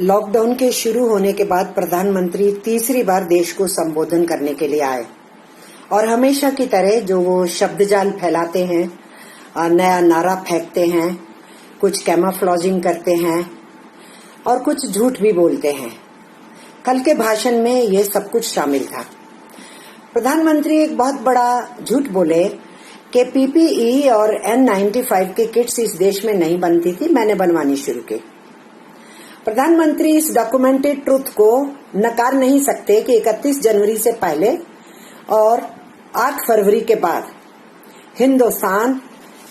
Lockdown के शुरू होने के बाद प्रधानमंत्री तीसरी बार देश को संबोधन करने के लिए आए और हमेशा की तरह जो वो शब्दजाल फैलाते हैं, नया नारा फेंकते हैं, कुछ कैमोफ्लेजिंग करते हैं और कुछ झूठ भी बोलते हैं। कल के भाषण में ये सब कुछ शामिल था। प्रधानमंत्री एक बहुत बड़ा झूठ बोले कि पीपीई और N95 के किट्स इस देश में नहीं बनती थी, मैंने बनवानी शुरू की। प्रधानमंत्री इस डॉक्यूमेंटेड ट्रुथ को नकार नहीं सकते कि 31 जनवरी से पहले और 8 फरवरी के बाद हिंदुस्तान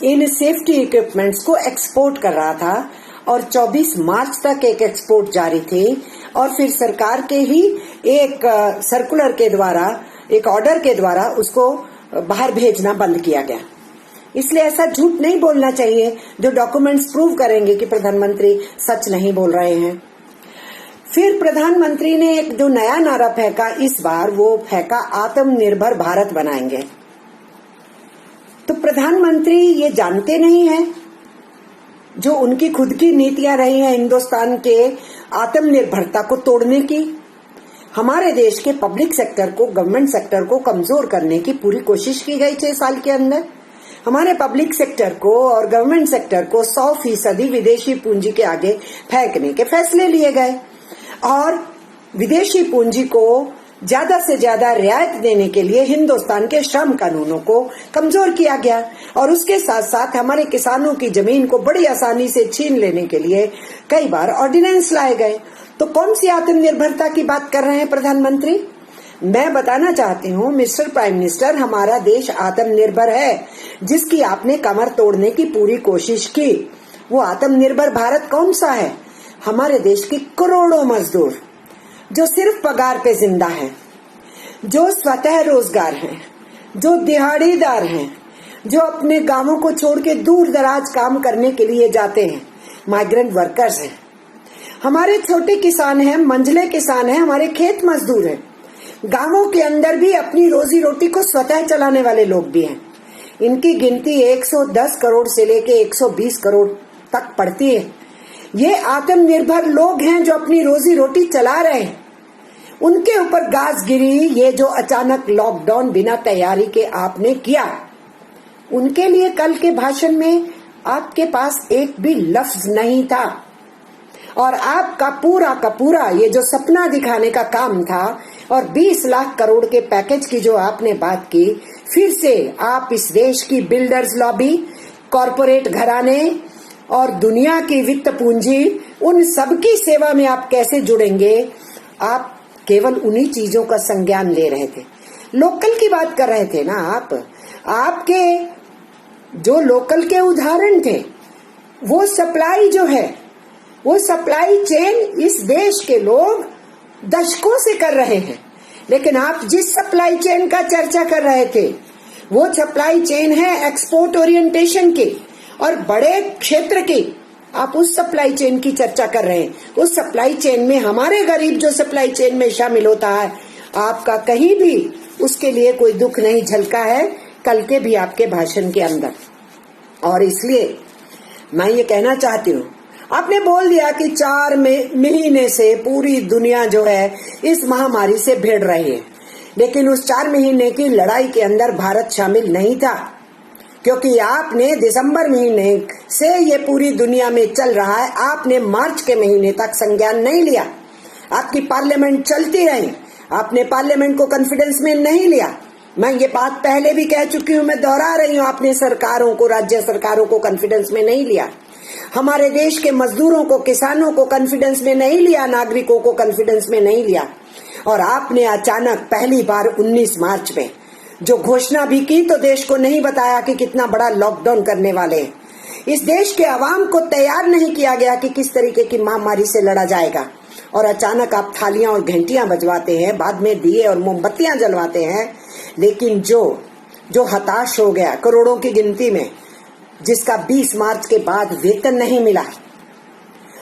इन सेफ्टी इक्विपमेंट्स को एक्सपोर्ट कर रहा था और 24 मार्च तक एक एक्सपोर्ट जारी थी और फिर सरकार के ही एक सर्कुलर के द्वारा, एक ऑर्डर के द्वारा उसको बाहर भेजना बंद किया गया। इसलिए ऐसा झूठ नहीं बोलना चाहिए जो डॉक्यूमेंट्स प्रूव करेंगे कि प्रधानमंत्री सच नहीं बोल रहे हैं। फिर प्रधानमंत्री ने एक जो नया नारा फेंका, इस बार वो फेंका आत्मनिर्भर भारत बनाएंगे। तो प्रधानमंत्री ये जानते नहीं है जो उनकी खुद की नीतियां रही हैं हिंदुस्तान के आत्मनिर्भरता को तोड़ने की। हमारे देश के पब्लिक सेक्टर को, गवर्नमेंट सेक्टर को कमजोर करने की पूरी कोशिश की गई 6 साल के अंदर। हमारे पब्लिक सेक्टर को और गवर्नमेंट सेक्टर को 100% विदेशी पूंजी के आगे फेंकने के फैसले लिए गए और विदेशी पूंजी को ज्यादा से ज्यादा रियायत देने के लिए हिंदुस्तान के श्रम कानूनों को कमजोर किया गया और उसके साथ साथ हमारे किसानों की जमीन को बड़ी आसानी से छीन लेने के लिए कई बार ऑर्डिनेंस लाए गए। तो कौन सी आत्मनिर्भरता की बात कर रहे हैं प्रधानमंत्री? मैं बताना चाहती हूँ मिस्टर प्राइम मिनिस्टर, हमारा देश आत्मनिर्भर है जिसकी आपने कमर तोड़ने की पूरी कोशिश की। वो आत्मनिर्भर भारत कौन सा है? हमारे देश के करोड़ों मजदूर जो सिर्फ पगार पे जिंदा हैं, जो स्वतः रोजगार हैं, जो दिहाड़ीदार हैं, जो अपने गांवों को छोड़ के दूर दराज काम करने के लिए जाते हैं, माइग्रेंट वर्कर्स हैं। हमारे छोटे किसान हैं, मंझले किसान हैं, हमारे खेत मजदूर हैं। गांवों के अंदर भी अपनी रोजी रोटी को स्वतः चलाने वाले लोग भी हैं। इनकी गिनती 110 करोड़ से लेके 120 करोड़ तक पड़ती है। ये आत्मनिर्भर लोग हैं जो अपनी रोजी रोटी चला रहे हैं। उनके ऊपर गाज गिरी ये जो अचानक लॉकडाउन बिना तैयारी के आपने किया, उनके लिए कल के भाषण में आपके पास एक भी लफ्ज नहीं था और आपका पूरा का पूरा ये जो सपना दिखाने का काम था और 20 लाख करोड़ के पैकेज की जो आपने बात की, फिर से आप इस देश की बिल्डर्स लॉबी, कॉरपोरेट घराने और दुनिया की वित्त पूंजी, उन सबकी सेवा में आप कैसे जुड़ेंगे? आप केवल उन्हीं चीजों का संज्ञान ले रहे थे। लोकल की बात कर रहे थे ना आप। आपके जो लोकल के उदाहरण थे, वो सप्लाई जो है, वो सप्लाई चेन इस देश के लोग दशकों से कर रहे हैं। लेकिन आप जिस सप्लाई चेन का चर्चा कर रहे थे, वो सप्लाई चेन है एक्सपोर्ट ओरिएंटेशन की और बड़े क्षेत्र की। आप उस सप्लाई चेन की चर्चा कर रहे हैं। उस सप्लाई चेन में हमारे गरीब जो सप्लाई चेन में शामिल होता है, आपका कहीं भी उसके लिए कोई दुख नहीं झलका है कल के भी आपके भाषण के अंदर। और इसलिए मैं ये कहना चाहती हूँ, आपने बोल दिया कि 4 महीने से पूरी दुनिया जो है इस महामारी से भिड़ रही है, लेकिन उस 4 महीने की लड़ाई के अंदर भारत शामिल नहीं था क्योंकि आपने दिसंबर महीने से ये पूरी दुनिया में चल रहा है, आपने मार्च के महीने तक संज्ञान नहीं लिया। आपकी पार्लियामेंट चलती रही, आपने पार्लियामेंट को कॉन्फिडेंस में नहीं लिया। मैं ये बात पहले भी कह चुकी हूँ, मैं दोहरा रही हूँ, आपने सरकारों को, राज्य सरकारों को कॉन्फिडेंस में नहीं लिया। हमारे देश के मजदूरों को, किसानों को कॉन्फिडेंस में नहीं लिया, नागरिकों को कॉन्फिडेंस में नहीं लिया। और आपने अचानक पहली बार 19 मार्च में जो घोषणा भी की तो देश को नहीं बताया कि कितना बड़ा लॉकडाउन करने वाले हैं। इस देश के आवाम को तैयार नहीं किया गया कि किस तरीके की महामारी से लड़ा जाएगा। और अचानक आप थालियां और घंटियां बजवाते हैं, बाद में दिए और मोमबत्तियां जलवाते हैं। लेकिन जो हताश हो गया करोड़ों की गिनती में, जिसका 20 मार्च के बाद वेतन नहीं मिला,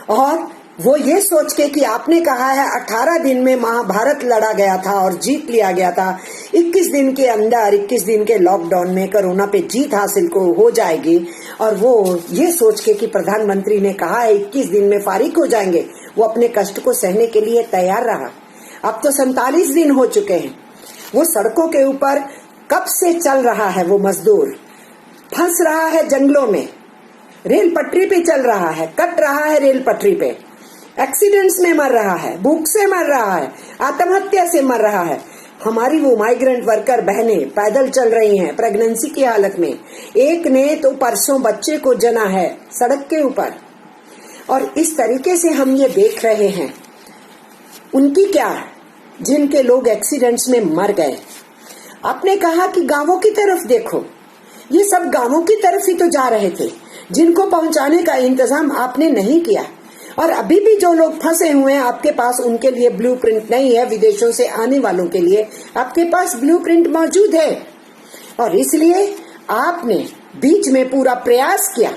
और वो ये सोच के कि आपने कहा है 18 दिन में महाभारत लड़ा गया था और जीत लिया गया था, 21 दिन के अंदर, 21 दिन के लॉकडाउन में कोरोना पे जीत हासिल को हो जाएगी, और वो ये सोच के कि प्रधानमंत्री ने कहा है 21 दिन में फारिग हो जाएंगे, वो अपने कष्ट को सहने के लिए तैयार रहा। अब तो 47 दिन हो चुके हैं। वो सड़कों के ऊपर कब से चल रहा है, वो मजदूर फंस रहा है जंगलों में, रेल पटरी पे चल रहा है, कट रहा है रेल पटरी पे, एक्सीडेंट्स में मर रहा है, भूख से मर रहा है, आत्महत्या से मर रहा है। हमारी वो माइग्रेंट वर्कर बहनें पैदल चल रही हैं प्रेगनेंसी की हालत में। एक ने तो परसों बच्चे को जना है सड़क के ऊपर। और इस तरीके से हम ये देख रहे हैं। उनकी क्या, जिनके लोग एक्सीडेंट्स में मर गए। आपने कहा कि गांवों की तरफ देखो, ये सब गांवों की तरफ ही तो जा रहे थे, जिनको पहुंचाने का इंतजाम आपने नहीं किया। और अभी भी जो लोग फंसे हुए हैं आपके पास, उनके लिए ब्लूप्रिंट नहीं है। विदेशों से आने वालों के लिए आपके पास ब्लूप्रिंट मौजूद है। और इसलिए आपने बीच में पूरा प्रयास किया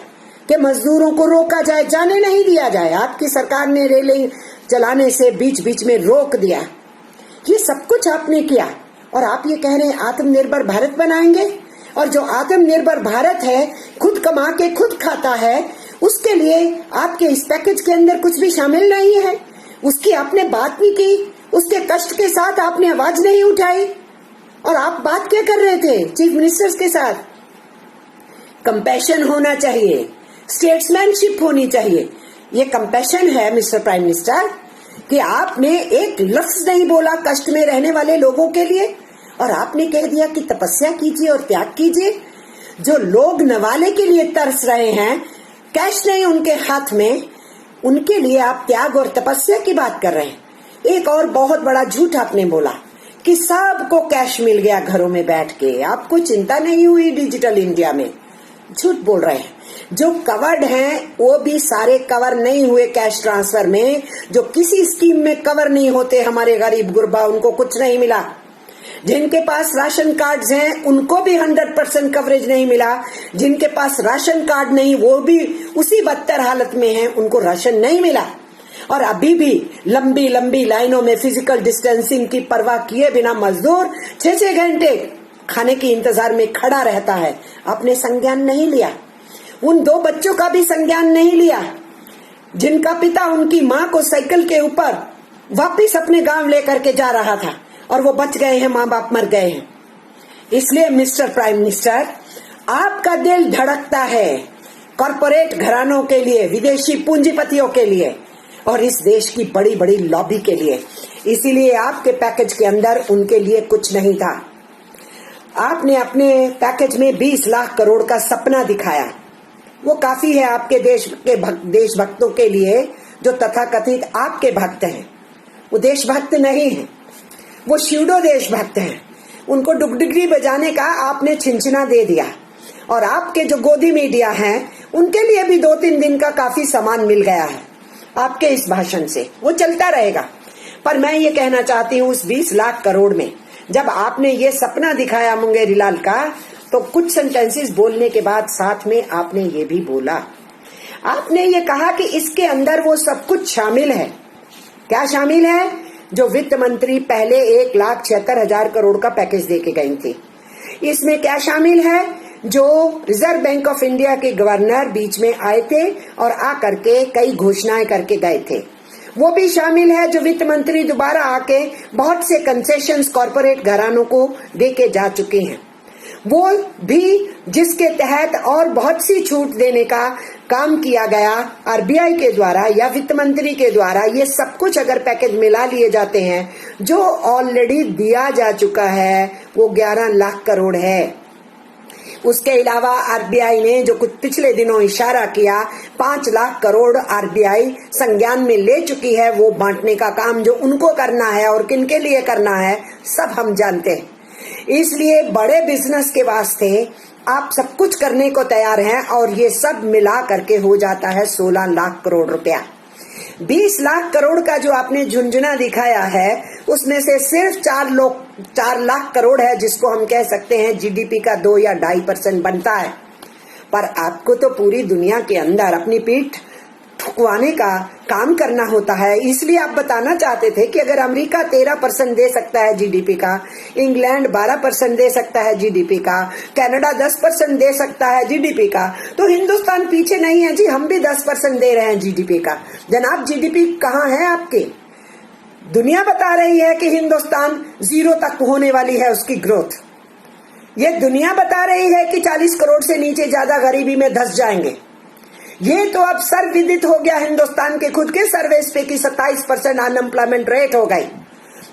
कि मजदूरों को रोका जाए, जाने नहीं दिया जाए। आपकी सरकार ने रेलें चलाने से बीच बीच में रोक दिया। ये सब कुछ आपने किया और आप ये कह रहे हैं आत्मनिर्भर भारत बनाएंगे। और जो आत्मनिर्भर भारत है, खुद कमा के खुद खाता है, उसके लिए आपके इस पैकेज के अंदर कुछ भी शामिल नहीं है। उसकी आपने बात नहीं की, उसके कष्ट के साथ आपने आवाज नहीं उठाई। और आप बात क्या कर रहे थे चीफ मिनिस्टर्स के साथ? कंपैशन होना चाहिए, स्टेट्समैनशिप होनी चाहिए। ये कंपैशन है मिस्टर प्राइम मिनिस्टर कि आपने एक लफ्ज नहीं बोला कष्ट में रहने वाले लोगों के लिए, और आपने कह दिया कि तपस्या कीजिए और त्याग कीजिए। जो लोग नवाले के लिए तरस रहे हैं, कैश नहीं उनके हाथ में, उनके लिए आप त्याग और तपस्या की बात कर रहे हैं। एक और बहुत बड़ा झूठ आपने बोला कि सबको कैश मिल गया घरों में बैठ के, आपको चिंता नहीं हुई डिजिटल इंडिया में। झूठ बोल रहे हैं। जो कवर्ड हैं वो भी सारे कवर नहीं हुए कैश ट्रांसफर में। जो किसी स्कीम में कवर नहीं होते, हमारे गरीब गुरबा, उनको कुछ नहीं मिला। जिनके पास राशन कार्ड्स हैं उनको भी 100% कवरेज नहीं मिला। जिनके पास राशन कार्ड नहीं वो भी उसी बदतर हालत में हैं, उनको राशन नहीं मिला। और अभी भी लंबी लंबी लाइनों में फिजिकल डिस्टेंसिंग की परवाह किए बिना मजदूर 6-6 घंटे खाने के इंतजार में खड़ा रहता है। आपने संज्ञान नहीं लिया। उन 2 बच्चों का भी संज्ञान नहीं लिया जिनका पिता उनकी माँ को साइकिल के ऊपर वापिस अपने गांव लेकर के जा रहा था और वो बच गए हैं, माँ बाप मर गए हैं। इसलिए मिस्टर प्राइम मिनिस्टर, आपका दिल धड़कता है कॉरपोरेट घरानों के लिए, विदेशी पूंजीपतियों के लिए और इस देश की बड़ी बड़ी लॉबी के लिए। इसीलिए आपके पैकेज के अंदर उनके लिए कुछ नहीं था। आपने अपने पैकेज में 20 लाख करोड़ का सपना दिखाया। वो काफी है आपके देशभक्तों के लिए जो तथाकथित आपके भक्त हैं। वो देशभक्त नहीं है, वो शिवडो देशभक्त हैं। उनको डुगडुगी बजाने का आपने छिंचना दे दिया। और आपके जो गोदी मीडिया हैं उनके लिए भी 2-3 दिन का काफी सामान मिल गया है आपके इस भाषण से। वो चलता रहेगा। पर मैं ये कहना चाहती हूँ, उस 20 लाख करोड़ में जब आपने ये सपना दिखाया मुंगेरी लाल का, तो कुछ सेंटेंसेस बोलने के बाद साथ में आपने ये भी बोला, आपने ये कहा कि इसके अंदर वो सब कुछ शामिल है। क्या शामिल है? जो वित्त मंत्री पहले 1,76,000 करोड़ का पैकेज देके गई थी। इसमें क्या शामिल है? जो रिजर्व बैंक ऑफ इंडिया के गवर्नर बीच में आए थे और आकर के कई घोषणाएं करके गए थे, वो भी शामिल है। जो वित्त मंत्री दोबारा आके बहुत से कंसेशंस कॉर्पोरेट घरानों को देके जा चुके हैं, वो भी, जिसके तहत और बहुत सी छूट देने का काम किया गया आरबीआई के द्वारा या वित्त मंत्री के द्वारा। ये सब कुछ अगर पैकेज मिला लिए जाते हैं, जो ऑलरेडी दिया जा चुका है वो 11 लाख करोड़ है। उसके अलावा आरबीआई ने जो कुछ पिछले दिनों इशारा किया, 5 लाख करोड़ आरबीआई संज्ञान में ले चुकी है। वो बांटने का काम जो उनको करना है और किनके लिए करना है सब हम जानते हैं। इसलिए बड़े बिजनेस के वास्ते आप सब कुछ करने को तैयार हैं और ये सब मिला करके हो जाता है 16 लाख करोड़ रुपया। 20 लाख करोड़ का जो आपने झुंझुना दिखाया है, उसमें से सिर्फ 4 लाख करोड़ है जिसको हम कह सकते हैं जीडीपी का 2 या 2.5% बनता है। पर आपको तो पूरी दुनिया के अंदर अपनी पीठ थकवाने का काम करना होता है। इसलिए आप बताना चाहते थे कि अगर अमेरिका 13% दे सकता है जीडीपी का, इंग्लैंड 12% दे सकता है जीडीपी का, कनाडा 10% दे सकता है जीडीपी का, तो हिंदुस्तान पीछे नहीं है जी, हम भी 10% दे रहे हैं जीडीपी का। जनाब, जीडीपी कहाँ है आपके? दुनिया बता रही है कि हिंदुस्तान 0 तक होने वाली है उसकी ग्रोथ। ये दुनिया बता रही है कि 40 करोड़ से नीचे ज्यादा गरीबी में धंस जाएंगे। ये तो अब सर्वविदित हो गया हिंदुस्तान के खुद के सर्वेस पे कि 27% अनएम्प्लॉयमेंट रेट हो गई।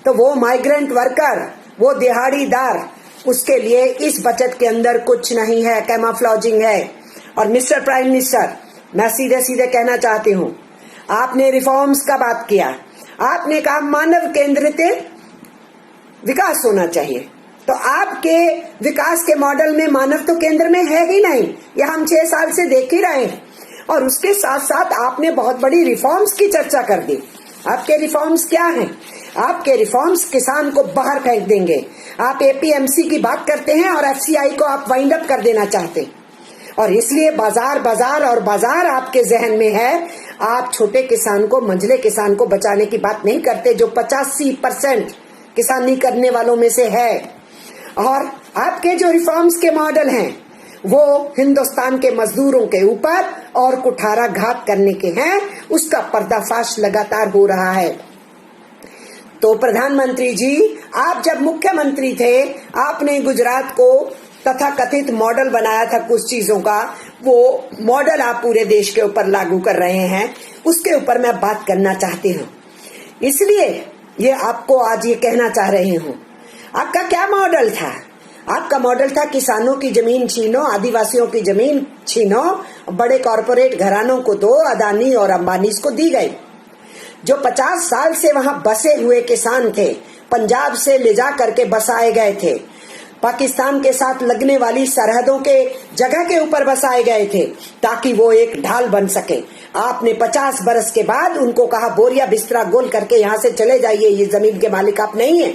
तो वो माइग्रेंट वर्कर, वो दिहाड़ीदार, उसके लिए इस बजट के अंदर कुछ नहीं है, कैमोफ्लेजिंग है। और मिस्टर प्राइम मिनिस्टर, मैं सीधे सीधे कहना चाहती हूँ, आपने रिफॉर्म्स का बात किया, आपने कहा मानव केंद्रित विकास होना चाहिए। तो आपके विकास के मॉडल में मानव तो केंद्र में है ही नहीं, यह हम 6 साल से देख ही रहे हैं। और उसके साथ साथ आपने बहुत बड़ी रिफॉर्म्स की चर्चा कर दी। आपके रिफॉर्म्स क्या हैं? आपके रिफॉर्म्स किसान को बाहर फेंक देंगे। आप एपीएमसी की बात करते हैं और एफसीआई को आप वाइंड अप कर देना चाहते हैं। और इसलिए बाजार बाजार और बाजार आपके जहन में है। आप छोटे किसान को, मंझले किसान को बचाने की बात नहीं करते, जो 85% किसानी करने वालों में से है। और आपके जो रिफॉर्म्स के मॉडल हैं वो हिंदुस्तान के मजदूरों के ऊपर और कुठाराघात करने के हैं। उसका पर्दाफाश लगातार हो रहा है। तो प्रधानमंत्री जी, आप जब मुख्यमंत्री थे, आपने गुजरात को तथाकथित मॉडल बनाया था कुछ चीजों का। वो मॉडल आप पूरे देश के ऊपर लागू कर रहे हैं, उसके ऊपर मैं बात करना चाहती हूँ। इसलिए ये आपको आज ये कहना चाह रही हूँ। आपका क्या मॉडल था? आपका मॉडल था किसानों की जमीन छीनो, आदिवासियों की जमीन छीनो, बड़े कॉरपोरेट घरानों को दो, अदानी और अंबानी को दी गई। जो 50 साल से वहां बसे हुए किसान थे, पंजाब से ले जा करके बसाए गए थे, पाकिस्तान के साथ लगने वाली सरहदों के जगह के ऊपर बसाए गए थे ताकि वो एक ढाल बन सके। आपने 50 बरस के बाद उनको कहा बोरिया बिस्तरा गोल करके यहाँ से चले जाइए, ये जमीन के मालिक आप नहीं है।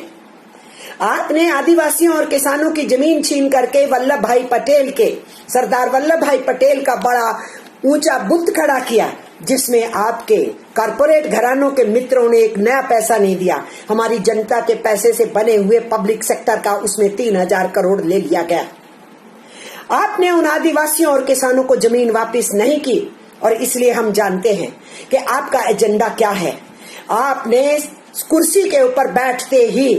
आपने आदिवासियों और किसानों की जमीन छीन करके वल्लभ भाई पटेल के, सरदार वल्लभ भाई पटेल का बड़ा ऊंचा बुत खड़ा किया, जिसमें आपके कॉर्पोरेट घरानों के मित्रों ने एक नया पैसा नहीं दिया। हमारी जनता के पैसे से बने हुए पब्लिक सेक्टर का उसमें 3000 करोड़ ले लिया गया। आपने उन आदिवासियों और किसानों को जमीन वापस नहीं की। और इसलिए हम जानते हैं कि आपका एजेंडा क्या है। आपने कुर्सी के ऊपर बैठते ही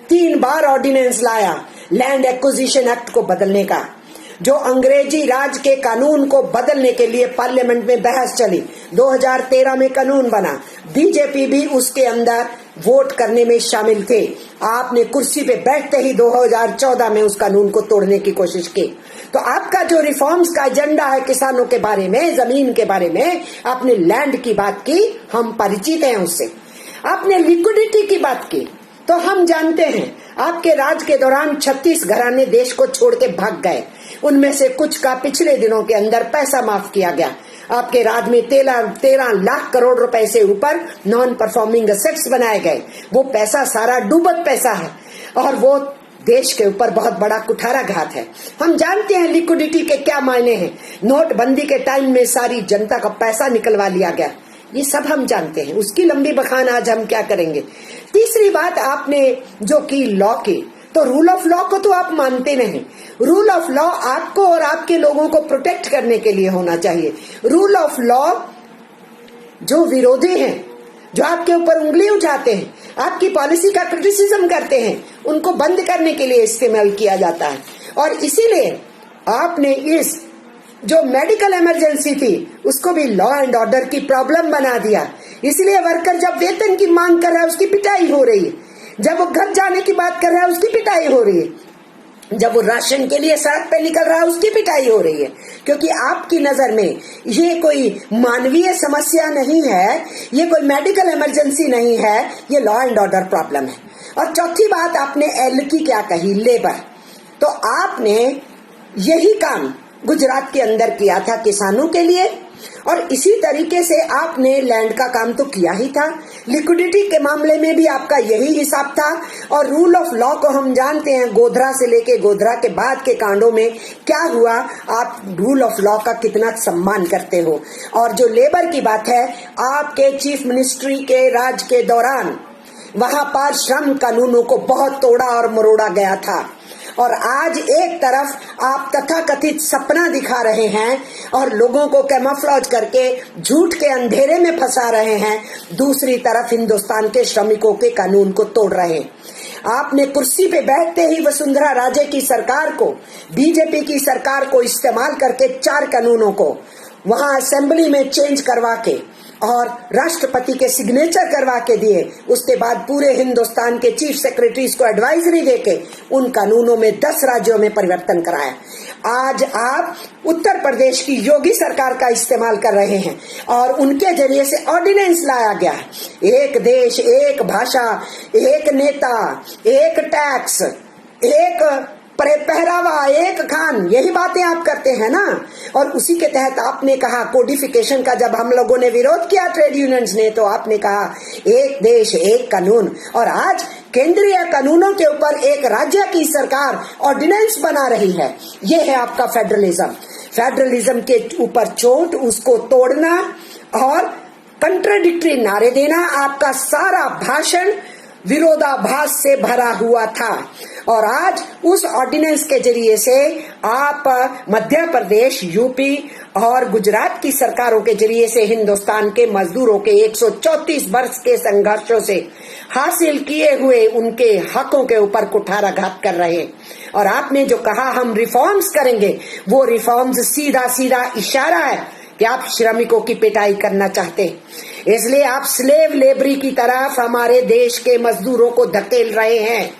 3 बार ऑर्डिनेंस लाया लैंड एक्विजिशन एक्ट को बदलने का, जो अंग्रेजी राज के कानून को बदलने के लिए पार्लियामेंट में बहस चली। 2013 में कानून बना, बीजेपी भी उसके अंदर वोट करने में शामिल थे। आपने कुर्सी पे बैठते ही 2014 में उस कानून को तोड़ने की कोशिश की। तो आपका जो रिफॉर्म्स का एजेंडा है किसानों के बारे में, जमीन के बारे में, आपने लैंड की बात की, हम परिचित हैं उससे। आपने लिक्विडिटी की बात की, तो हम जानते हैं आपके राज के दौरान 36 घराने देश को छोड़ के भाग गए। उनमें से कुछ का पिछले दिनों के अंदर पैसा माफ किया गया। आपके राज में 13 लाख करोड़ रुपए से ऊपर नॉन परफॉर्मिंग एसेट्स बनाए गए। वो पैसा सारा डूबत पैसा है और वो देश के ऊपर बहुत बड़ा कुठाराघात है। हम जानते हैं लिक्विडिटी के क्या मायने हैं। नोटबंदी के टाइम में सारी जनता का पैसा निकलवा लिया गया, ये सब हम जानते हैं। उसकी लंबी बखान आज हम क्या करेंगे। तीसरी बात आपने जो की लॉ की, तो रूल ऑफ लॉ को तो आप मानते नहीं। रूल ऑफ लॉ आपको और आपके लोगों को प्रोटेक्ट करने के लिए होना चाहिए। रूल ऑफ लॉ जो विरोधी हैं, जो आपके ऊपर उंगली उठाते हैं, आपकी पॉलिसी का क्रिटिसिज्म करते हैं, उनको बंद करने के लिए इस्तेमाल किया जाता है। और इसीलिए आपने इस जो मेडिकल इमरजेंसी थी उसको भी लॉ एंड ऑर्डर की प्रॉब्लम बना दिया। इसलिए वर्कर जब वेतन की मांग कर रहा है उसकी पिटाई हो रही है, जब वो घर जाने की बात कर रहा है उसकी पिटाई हो रही है, जब वो राशन के लिए सड़क पे निकल रहा है उसकी पिटाई हो रही है। क्योंकि आपकी नजर में ये कोई मानवीय समस्या नहीं है, ये कोई मेडिकल इमरजेंसी नहीं है, ये लॉ एंड ऑर्डर प्रॉब्लम है। और चौथी बात आपने एल की क्या कही, लेबर। तो आपने यही काम गुजरात के अंदर किया था किसानों के लिए और इसी तरीके से आपने लैंड का काम तो किया ही था, लिक्विडिटी के मामले में भी आपका यही हिसाब था, और रूल ऑफ लॉ को हम जानते हैं, गोधरा से लेके गोधरा के बाद के कांडों में क्या हुआ, आप रूल ऑफ लॉ का कितना सम्मान करते हो। और जो लेबर की बात है, आपके चीफ मिनिस्ट्री के राज के दौरान वहां पर श्रम कानूनों को बहुत तोड़ा और मरोड़ा गया था, और आज एक तरफ आप तथाकथित सपना दिखा रहे हैं और लोगों को कैमोफ्लेज करके झूठ के अंधेरे में फंसा रहे हैं, दूसरी तरफ हिंदुस्तान के श्रमिकों के कानून को तोड़ रहे हैं। आपने कुर्सी पे बैठते ही वसुंधरा राजे की सरकार को, बीजेपी की सरकार को इस्तेमाल करके 4 कानूनों को वहां असेंबली में चेंज करवा के और राष्ट्रपति के सिग्नेचर करवा के दिए। उसके बाद पूरे हिंदुस्तान के चीफ सेक्रेटरीज को एडवाइजरी देके उन कानूनों में 10 राज्यों में परिवर्तन कराया। आज आप उत्तर प्रदेश की योगी सरकार का इस्तेमाल कर रहे हैं और उनके जरिए से ऑर्डिनेंस लाया गया है, एक देश, एक भाषा, एक नेता, एक टैक्स, एक पहरावा, एक खान, यही बातें आप करते हैं ना। और उसी के तहत आपने कहा कोडिफिकेशन का, जब हम लोगों ने विरोध किया ट्रेड यूनियंस ने, तो आपने कहा एक देश एक कानून, और आज केंद्रीय कानूनों के ऊपर एक राज्य की सरकार ऑर्डिनेंस बना रही है। ये है आपका फेडरलिज्म। फेडरलिज्म के ऊपर चोट, उसको तोड़ना और कंट्राडिक्टरी नारे देना, आपका सारा भाषण विरोधाभास से भरा हुआ था। और आज उस ऑर्डिनेंस के जरिए से आप मध्य प्रदेश, यूपी और गुजरात की सरकारों के जरिए से हिंदुस्तान के मजदूरों के 134 वर्ष के संघर्षों से हासिल किए हुए उनके हकों के ऊपर कुठाराघात कर रहे हैं। और आपने जो कहा हम रिफॉर्म्स करेंगे, वो रिफॉर्म्स सीधा सीधा इशारा है कि आप श्रमिकों की पिटाई करना चाहते हैं। इसलिए आप स्लेव लेबरी की तरफ हमारे देश के मजदूरों को धकेल रहे हैं।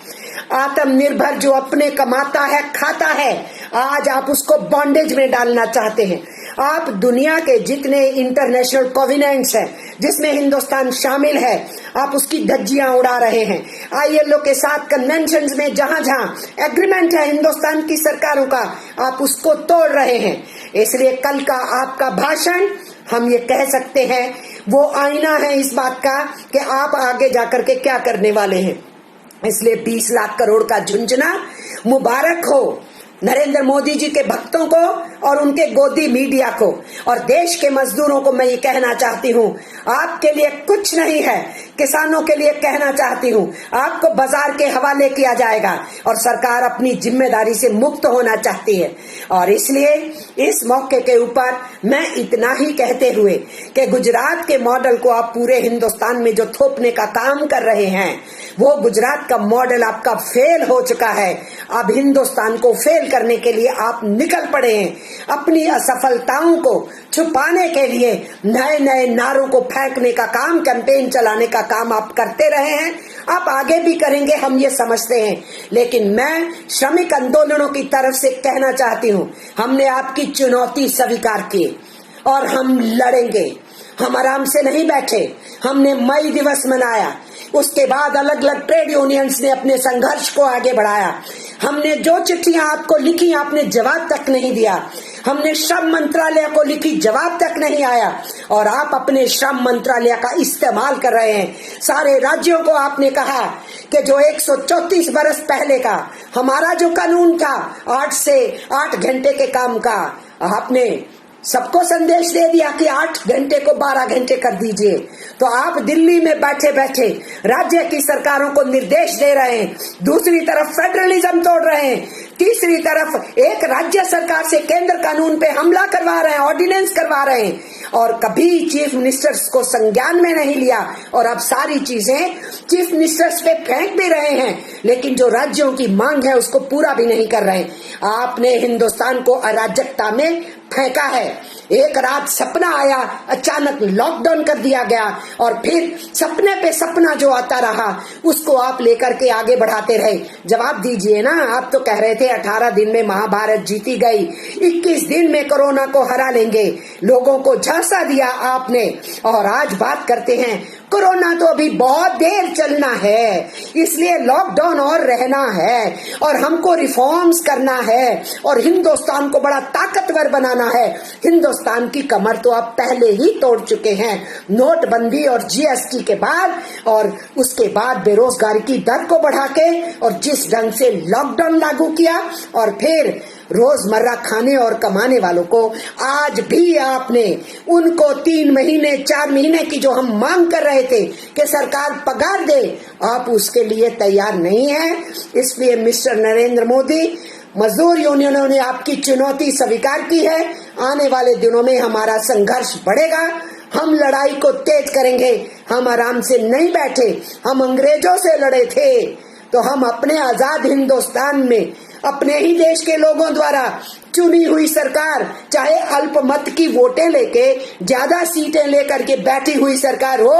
आत्मनिर्भर जो अपने कमाता है खाता है, आज आप उसको बॉन्डेज में डालना चाहते हैं। आप दुनिया के जितने इंटरनेशनल कोवेनेंट्स हैं जिसमें हिंदुस्तान शामिल है, आप उसकी धज्जियां उड़ा रहे हैं। ILO के साथ कन्वेंशंस में जहां जहां एग्रीमेंट है हिंदुस्तान की सरकारों का, आप उसको तोड़ रहे हैं। इसलिए कल का आपका भाषण, हम ये कह सकते हैं, वो आईना है इस बात का कि आप आगे जाकर के क्या करने वाले हैं। इसलिए 20 लाख करोड़ का झुंझुना मुबारक हो नरेंद्र मोदी जी के भक्तों को और उनके गोदी मीडिया को। और देश के मजदूरों को मैं ये कहना चाहती हूँ, आपके लिए कुछ नहीं है। किसानों के लिए कहना चाहती हूँ, आपको बाजार के हवाले किया जाएगा और सरकार अपनी जिम्मेदारी से मुक्त होना चाहती है। और इसलिए इस मौके के ऊपर मैं इतना ही कहते हुए कि गुजरात के मॉडल को आप पूरे हिंदुस्तान में जो थोपने का काम कर रहे हैं, वो गुजरात का मॉडल आपका फेल हो चुका है। अब हिंदुस्तान को फेल करने के लिए आप निकल पड़े हैं। अपनी असफलताओं को छुपाने के लिए नए नए नारों को फेंकने का काम, कैंपेन चलाने का काम आप करते रहे हैं। आप आगे भी करेंगे, हम ये समझते हैं। लेकिन मैं श्रमिक आंदोलनों की तरफ से कहना चाहती हूँ, हमने आपकी चुनौती स्वीकार की और हम लड़ेंगे। हम आराम से नहीं बैठे। हमने मई दिवस मनाया, उसके बाद अलग अलग ट्रेड यूनियंस ने अपने संघर्ष को आगे बढ़ाया। हमने जो चिट्ठियां आपको लिखी, आपने जवाब तक नहीं दिया। हमने श्रम मंत्रालय को लिखी, जवाब तक नहीं आया। और आप अपने श्रम मंत्रालय का इस्तेमाल कर रहे हैं। सारे राज्यों को आपने कहा कि जो 134 बरस पहले का हमारा जो कानून था 8 से 8 घंटे के काम का, आपने सबको संदेश दे दिया कि 8 घंटे को 12 घंटे कर दीजिए। तो आप दिल्ली में बैठे बैठे राज्य की सरकारों को निर्देश दे रहे हैं, दूसरी तरफ फेडरलिज्म तोड़ रहे हैं, तीसरी तरफ एक राज्य सरकार से केंद्र कानून पे हमला करवा रहे हैं, ऑर्डिनेंस करवा रहे हैं, और कभी चीफ मिनिस्टर्स को संज्ञान में नहीं लिया। और अब सारी चीजें चीफ मिनिस्टर्स पे फेंक भी रहे हैं, लेकिन जो राज्यों की मांग है उसको पूरा भी नहीं कर रहे। आपने हिंदुस्तान को अराजकता में फेंका है। एक रात सपना आया, अचानक लॉकडाउन कर दिया गया, और फिर सपने पे सपना जो आता रहा उसको आप लेकर के आगे बढ़ाते रहे। जवाब दीजिए ना। आप तो कह रहे थे 18 दिन में महाभारत जीती गई, 21 दिन में कोरोना को हरा लेंगे, लोगों को झांसा दिया आपने। और आज बात करते हैं कोरोना तो अभी बहुत देर चलना है, इसलिए लॉकडाउन और रहना है और हमको रिफॉर्म्स करना है और हिंदुस्तान को बड़ा ताकतवर बनाना है। हिंदुस्तान की कमर तो आप पहले ही तोड़ चुके हैं नोटबंदी और जीएसटी के बाद, और उसके बाद बेरोजगारी की दर को बढ़ा के और जिस ढंग से लॉकडाउन लागू किया, और फिर रोजमर्रा खाने और कमाने वालों को आज भी आपने उनको 3 महीने 4 महीने की जो हम मांग कर रहे थे कि सरकार पगार दे, आप उसके लिए तैयार नहीं है। इसलिए मिस्टर नरेंद्र मोदी, मजदूर यूनियनों ने आपकी चुनौती स्वीकार की है। आने वाले दिनों में हमारा संघर्ष बढ़ेगा, हम लड़ाई को तेज करेंगे। हम आराम से नहीं बैठे, हम अंग्रेजों से लड़े थे, तो हम अपने आजाद हिंदुस्तान में अपने ही देश के लोगों द्वारा चुनी हुई सरकार, चाहे अल्पमत की वोटें लेके ज्यादा सीटें लेकर के बैठी हुई सरकार हो,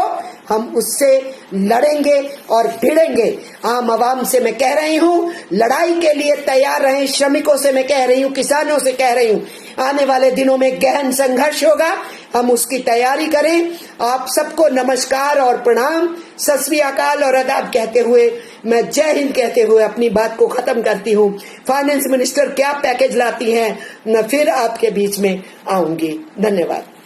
हम उससे लड़ेंगे और भिड़ेंगे। आम आवाम से मैं कह रही हूँ, लड़ाई के लिए तैयार रहें। श्रमिकों से मैं कह रही हूँ, किसानों से कह रही हूँ, आने वाले दिनों में गहन संघर्ष होगा, हम उसकी तैयारी करें। आप सबको नमस्कार और प्रणाम, सत श्री अकाल और आदाब कहते हुए मैं जय हिंद कहते हुए अपनी बात को खत्म करती हूँ। फाइनेंस मिनिस्टर क्या पैकेज लाती हैं, मैं फिर आपके बीच में आऊंगी। धन्यवाद।